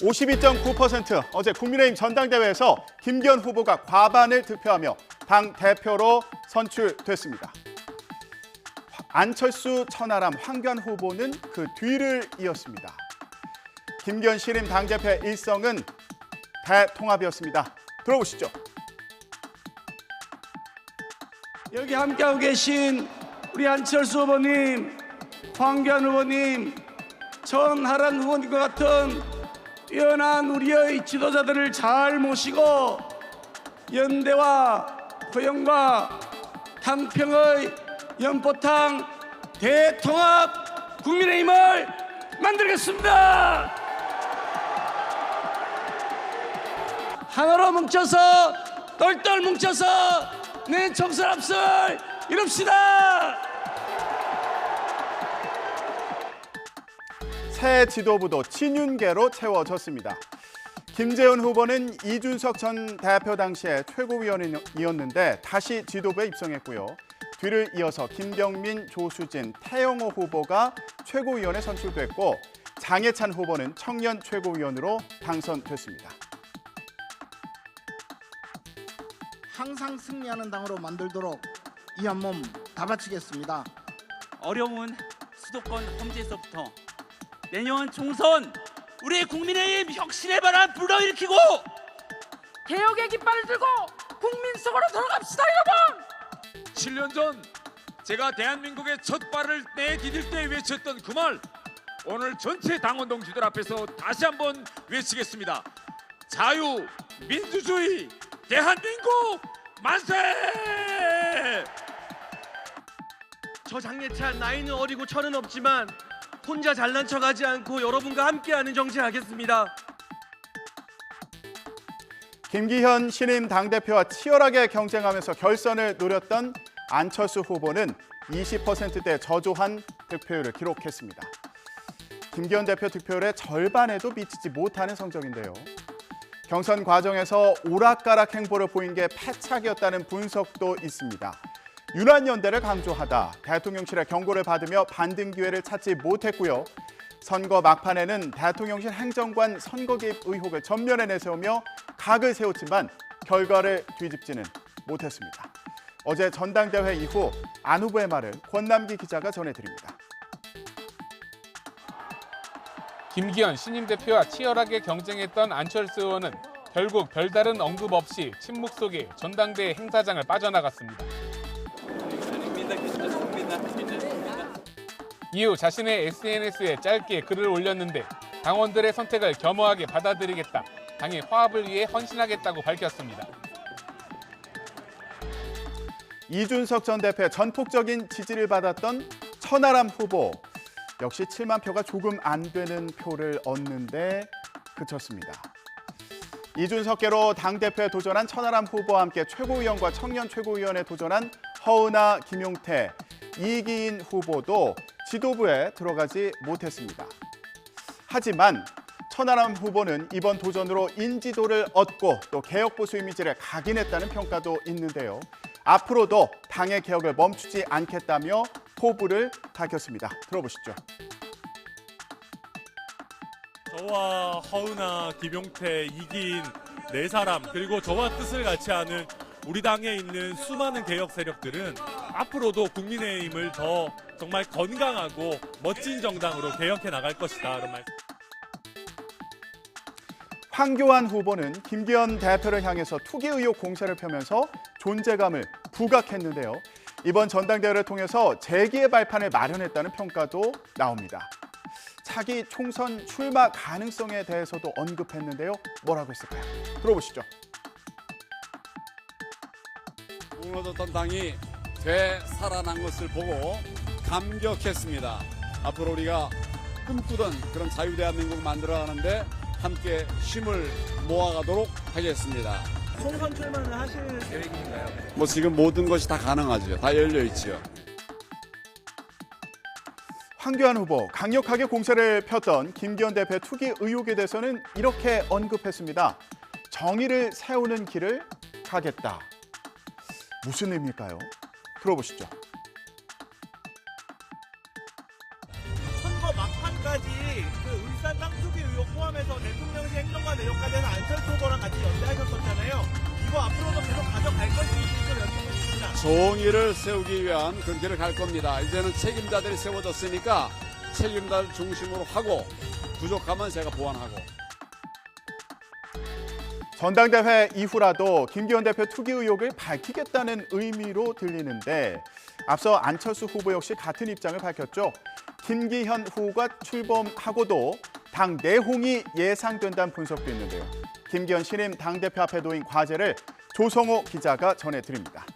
52.9%. 어제 국민의힘 전당대회에서 김기현 후보가 과반을 득표하며 당 대표로 선출됐습니다. 안철수, 천하람, 황교안 후보는 그 뒤를 이었습니다. 김기현 신임 당대표의 일성은 대통합이었습니다. 들어보시죠. 여기 함께하고 계신 우리 안철수 후보님, 황교안 후보님, 전하람 후보님과 같은 뛰어난 우리의 지도자들을 잘 모시고 연대와 포용과 탕평의 연포탕 대통합 국민의힘을 만들겠습니다. 하나로 뭉쳐서 똘똘 뭉쳐서 내 청산합설 이룹시다. 새 지도부도 친윤계로 채워졌습니다. 김재원 후보는 이준석 전 대표 당시에 최고위원이었는데 다시 지도부에 입성했고요. 뒤를 이어서 김병민, 조수진, 태영호 후보가 최고위원에 선출됐고 장해찬 후보는 청년 최고위원으로 당선됐습니다. 항상 승리하는 당으로 만들도록 이 한 몸 다 바치겠습니다. 어려운 수도권 험지에서부터 내년 총선 우리 국민의힘 혁신의 바람 불러일으키고 개혁의 깃발을 들고 국민 속으로 들어갑시다, 여러분! 7년 전 제가 대한민국의 첫 발을 내디딜 때 외쳤던 그 말, 오늘 전체 당원 동지들 앞에서 다시 한번 외치겠습니다. 자유, 민주주의, 대한민국 만세! 저 장예찬 나이는 어리고 철은 없지만 혼자 잘난 척하지 않고 여러분과 함께하는 정치하겠습니다. 김기현 신임 당대표와 치열하게 경쟁하면서 결선을 노렸던 안철수 후보는 20%대 저조한 득표율을 기록했습니다. 김기현 대표 득표율의 절반에도 미치지 못하는 성적인데요. 경선 과정에서 오락가락 행보를 보인 게 패착이었다는 분석도 있습니다. 유난연대를 강조하다 대통령실의 경고를 받으며 반등 기회를 찾지 못했고요. 선거 막판에는 대통령실 행정관 선거 개입 의혹을 전면에 내세우며 각을 세웠지만 결과를 뒤집지는 못했습니다. 어제 전당대회 이후 안 후보의 말을 권남기 기자가 전해드립니다. 김기현 신임 대표와 치열하게 경쟁했던 안철수 의원은 결국 별다른 언급 없이 침묵 속에 전당대회 행사장을 빠져나갔습니다. 이후 자신의 SNS에 짧게 글을 올렸는데 당원들의 선택을 겸허하게 받아들이겠다, 당의 화합을 위해 헌신하겠다고 밝혔습니다. 이준석 전 대표의 전폭적인 지지를 받았던 천하람 후보, 역시 7만 표가 조금 안 되는 표를 얻는데 그쳤습니다. 이준석계로 당대표에 도전한 천하람 후보와 함께 최고위원과 청년 최고위원에 도전한 허은하, 김용태, 이기인 후보도 지도부에 들어가지 못했습니다. 하지만 천하람 후보는 이번 도전으로 인지도를 얻고 또 개혁보수 이미지를 각인했다는 평가도 있는데요. 앞으로도 당의 개혁을 멈추지 않겠다며 포부를 밝혔습니다. 들어보시죠. 저와 허은하, 김용태, 이기인 네 사람, 그리고 저와 뜻을 같이 하는 우리 당에 있는 수많은 개혁 세력들은 앞으로도 국민의힘을 더 정말 건강하고 멋진 정당으로 개혁해 나갈 것이다. 이런 말씀. 황교안 후보는 김기현 대표를 향해서 투기 의혹 공세를 펴면서 존재감을 부각했는데요. 이번 전당대회를 통해서 재기의 발판을 마련했다는 평가도 나옵니다. 차기 총선 출마 가능성에 대해서도 언급했는데요. 뭐라고 했을까요? 들어보시죠. 무너졌던 당이 되살아난 것을 보고 감격했습니다. 앞으로 우리가 꿈꾸던 그런 자유 대한민국을 만들어가는데 함께 힘을 모아가도록 하겠습니다. 총선 출마는 하실 계획인가요? 뭐 지금 모든 것이 다 가능하죠. 다 열려 있죠. 황교안 후보, 강력하게 공세를 폈던 김기현 대표의 투기 의혹에 대해서는 이렇게 언급했습니다. 정의를 세우는 길을 가겠다. 무슨 의미일까요? 들어보시죠. 선거 막판까지 그 울산 땅 투기 의혹 포함해서 대통령실 이거 앞으로도 계속 가져갈 건지 좀 여쭤보겠습니다. 정의를 세우기 위한 그 길을 갈 겁니다. 이제는 책임자들이 세워졌으니까 책임자를 중심으로 하고 부족하면 제가 보완하고. 전당대회 이후라도 김기현 대표 투기 의혹을 밝히겠다는 의미로 들리는데 앞서 안철수 후보 역시 같은 입장을 밝혔죠. 김기현 후보가 출범하고도 당 내홍이 예상된다는 분석도 있는데요. 김기현 신임 당대표 앞에 놓인 과제를 조성호 기자가 전해드립니다.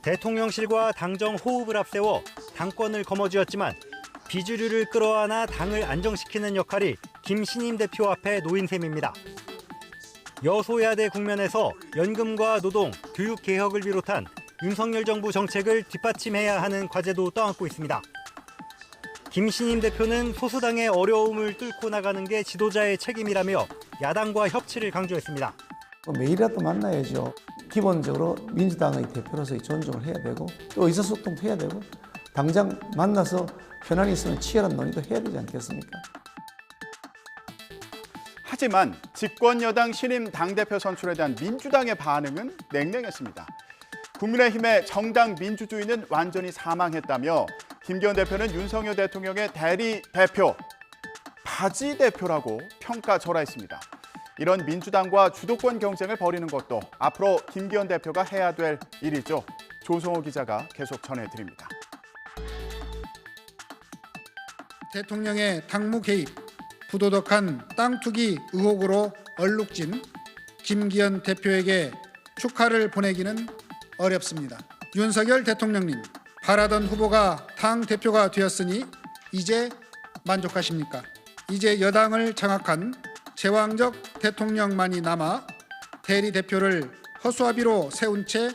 대통령실과 당정 호흡을 앞세워 당권을 거머쥐었지만 비주류를 끌어안아 당을 안정시키는 역할이 김 신임 대표 앞에 놓인 셈입니다. 여소야대 국면에서 연금과 노동, 교육 개혁을 비롯한 윤석열 정부 정책을 뒷받침해야 하는 과제도 떠안고 있습니다. 김 신임 대표는 소수당의 어려움을 뚫고 나가는 게 지도자의 책임이라며 야당과 협치를 강조했습니다. 매일이라도 만나야죠. 기본적으로 민주당의 대표로서의 존중을 해야 되고 또 의사소통도 해야 되고 당장 만나서 현안이 있으면 치열한 논의도 해야 되지 않겠습니까? 하지만 집권 여당 신임 당대표 선출에 대한 민주당의 반응은 냉랭했습니다. 국민의힘의 정당 민주주의는 완전히 사망했다며 김기현 대표는 윤석열 대통령의 대리 대표, 바지 대표라고 평가절하했습니다. 이런 민주당과 주도권 경쟁을 벌이는 것도 앞으로 김기현 대표가 해야 될 일이죠. 조성호 기자가 계속 전해드립니다. 대통령의 당무 개입, 부도덕한 땅 투기 의혹으로 얼룩진 김기현 대표에게 축하를 보내기는 어렵습니다. 윤석열 대통령님, 바라던 후보가 당 대표가 되었으니 이제 만족하십니까? 이제 여당을 장악한 제왕적 대통령만이 남아 대리 대표를 허수아비로 세운 채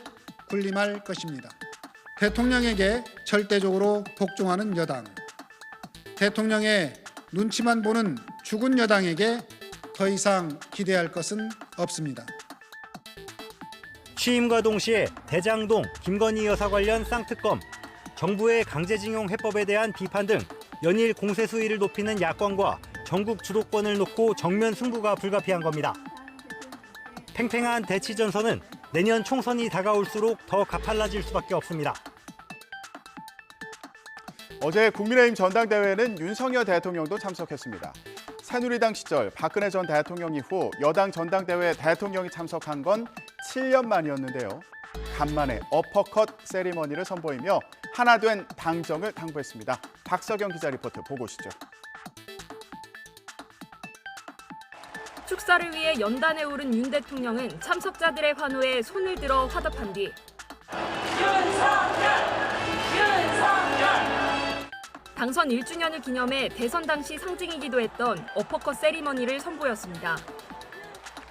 군림할 것입니다. 대통령에게 절대적으로 복종하는 여당, 대통령의 눈치만 보는 죽은 여당에게 더 이상 기대할 것은 없습니다. 취임과 동시에 대장동, 김건희 여사 관련 쌍특검, 정부의 강제징용 해법에 대한 비판 등 연일 공세 수위를 높이는 야권과 전국 주도권을 놓고 정면 승부가 불가피한 겁니다. 팽팽한 대치 전선은 내년 총선이 다가올수록 더 가팔라질 수밖에 없습니다. 어제 국민의힘 전당대회에는 윤석열 대통령도 참석했습니다. 새누리당 시절 박근혜 전 대통령 이후 여당 전당대회에 대통령이 참석한 건 7년 만이었는데요. 간만에 어퍼컷 세리머니를 선보이며 하나 된 당정을 당부했습니다. 박석영 기자 리포트 보고 오시죠. 축사를 위해 연단에 오른 윤 대통령은 참석자들의 환호에 손을 들어 화답한 뒤 당선 1주년을 기념해 대선 당시 상징이기도 했던 어퍼컷 세리머니를 선보였습니다.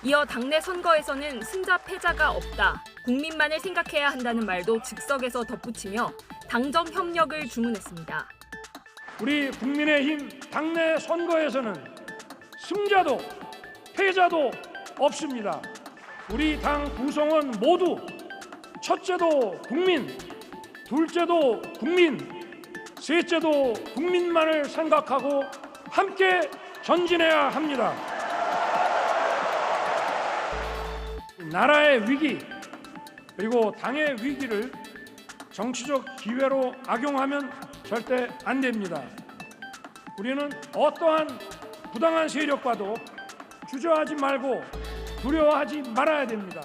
이어 당내 선거에서는 승자 패자가 없다, 국민만을 생각해야 한다는 말도 즉석에서 덧붙이며 당정 협력을 주문했습니다. 우리 국민의힘 당내 선거에서는 승자도 패자도 없습니다. 우리 당 구성원 모두 첫째도 국민, 둘째도 국민, 셋째도 국민만을 생각하고 함께 전진해야 합니다. 나라의 위기 그리고 당의 위기를 정치적 기회로 악용하면 절대 안 됩니다. 우리는 어떠한 부당한 세력과도 주저하지 말고 두려워하지 말아야 됩니다.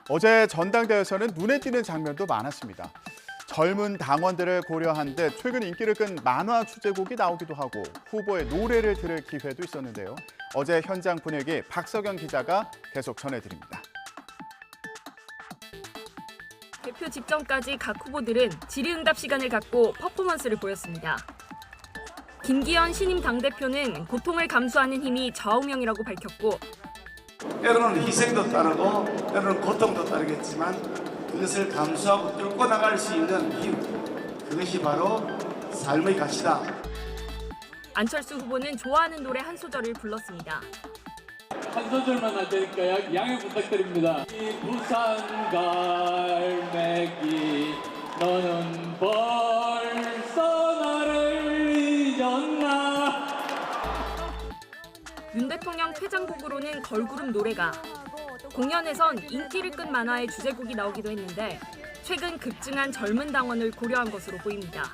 어제 전당대회에서는 눈에 띄는 장면도 많았습니다. 젊은 당원들을 고려한 듯 최근 인기를 끈 만화 주제곡이 나오기도 하고 후보의 노래를 들을 기회도 있었는데요. 어제 현장 분위기 박석영 기자가 계속 전해드립니다. 대표 직전까지 각 후보들은 질의응답 시간을 갖고 퍼포먼스를 보였습니다. 김기현 신임 당대표는 고통을 감수하는 힘이 좌우명이라고 밝혔고 때로는 희생도 따르고 때로는 고통도 따르겠지만 그것을 감수하고 뚫고 나갈 수 있는 힘, 그것이 바로 삶의 가치다. 안철수 후보는 좋아하는 노래 한 소절을 불렀습니다. 한 소절만 할 테니까 양해 부탁드립니다. 이 부산 갈매기 너는 벌써 나를 잊었나. 대통령 퇴장곡으로는 걸그룹 노래가, 공연에선 인기를 끈 만화의 주제곡이 나오기도 했는데 최근 급증한 젊은 당원을 고려한 것으로 보입니다.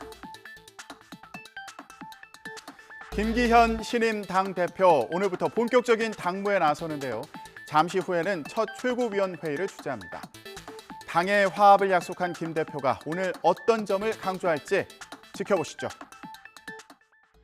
김기현 신임 당대표 오늘부터 본격적인 당무에 나서는데요. 잠시 후에는 첫 최고위원회의를 주재합니다. 당의 화합을 약속한 김 대표가 오늘 어떤 점을 강조할지 지켜보시죠.